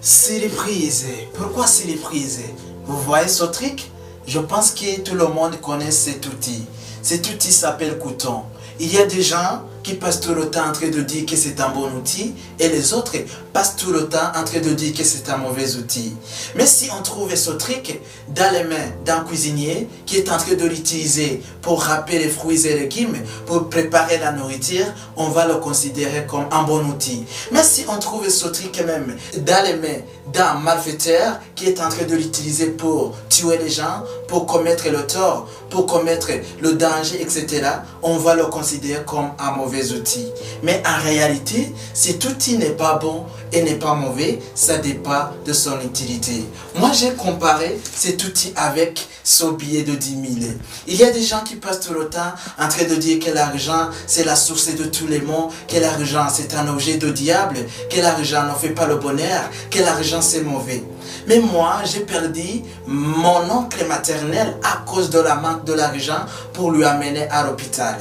Surprise. Pourquoi surprise? Vous voyez ce truc? Je pense que tout le monde connaît cet outil. Cet outil s'appelle Couton. Il y a des gens qui passent tout le temps en train de dire que c'est un bon outil et les autres passent tout le temps en train de dire que c'est un mauvais outil. Mais si on trouve ce truc dans les mains d'un cuisinier qui est en train de l'utiliser pour râper les fruits et légumes, pour préparer la nourriture, on va le considérer comme un bon outil. Mais si on trouve ce truc même dans les mains d'un malfaiteur qui est en train de l'utiliser pour tuer les gens, pour commettre le tort, pour commettre le danger, etc., on va le considérer comme un mauvais outil. Mais en réalité, cet outil n'est pas bon et n'est pas mauvais, ça dépend de son utilité. Moi, j'ai comparé cet outil avec ce billet de 10 000. Il y a des gens qui passent tout le temps en train de dire que l'argent, c'est la source de tous les maux, que l'argent, c'est un objet de diable, que l'argent ne fait pas le bonheur, que l'argent, c'est mauvais. Mais moi, j'ai perdu mon oncle maternel à cause de la manque de l'argent pour lui amener à l'hôpital.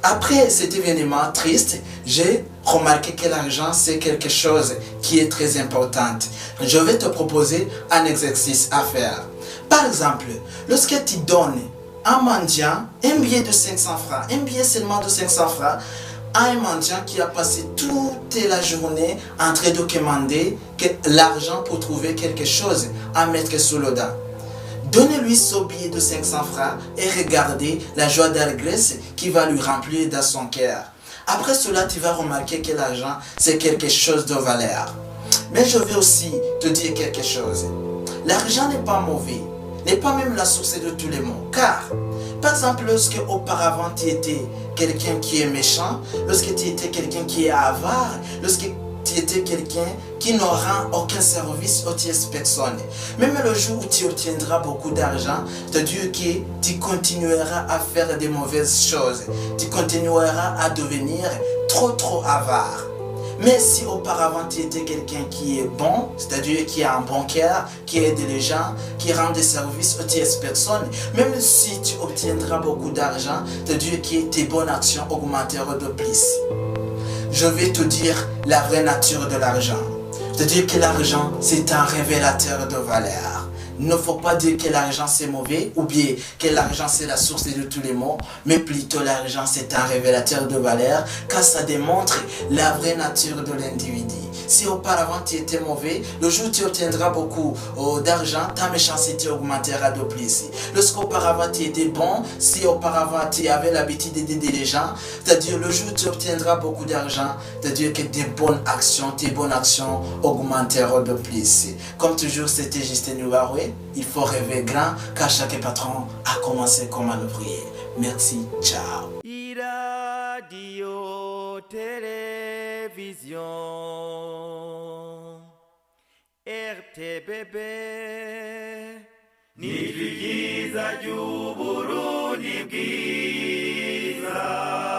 Après cet événement triste, j'ai remarqué que l'argent, c'est quelque chose qui est très important. Je vais te proposer un exercice à faire. Par exemple, lorsque tu donnes à un mendiant un billet de 500 francs, un billet seulement de 500 francs, à un mendiant qui a passé toute la journée en train de commander l'argent pour trouver quelque chose à mettre sous le dent. Donnez-lui ce billet de 500 francs et regardez la joie d'allégresse qui va lui remplir dans son cœur. Après cela, tu vas remarquer que l'argent, c'est quelque chose de valeur. Mais je vais aussi te dire quelque chose. L'argent n'est pas mauvais, n'est pas même la source de tous les maux. Car, par exemple, lorsque auparavant tu étais quelqu'un qui est méchant, lorsque tu étais quelqu'un qui est avare, lorsque tu étais quelqu'un qui n'aura aucun service aux tierces personnes. Même le jour où tu obtiendras beaucoup d'argent, c'est-à-dire que tu continueras à faire des mauvaises choses. Tu continueras à devenir trop avare. Mais si auparavant tu étais quelqu'un qui est bon, c'est-à-dire qui a un bon cœur, qui aide les gens, qui rend des services aux tierces personnes, même si tu obtiendras beaucoup d'argent, c'est-à-dire que tes bonnes actions augmenteront de plus. Je vais te dire la vraie nature de l'argent. C'est-à-dire que l'argent, c'est un révélateur de valeur. Il ne faut pas dire que l'argent c'est mauvais ou bien que l'argent c'est la source de tous les maux, mais plutôt l'argent c'est un révélateur de valeur car ça démontre la vraie nature de l'individu. Si auparavant tu étais mauvais, le jour où tu obtiendras beaucoup d'argent, ta méchanceté augmentera de plus. Lorsqu'auparavant tu étais bon, si auparavant tu avais l'habitude d'aider les gens, c'est-à-dire le jour où tu obtiendras beaucoup d'argent, c'est-à-dire que tes bonnes actions augmenteront de plus. Comme toujours, c'était Justin Noubaroué. Il faut rêver grand car chaque patron a commencé comme un ouvrier. Merci, ciao. Radio, télévision, RTBB, ni byiza by'Uburundi bwiza.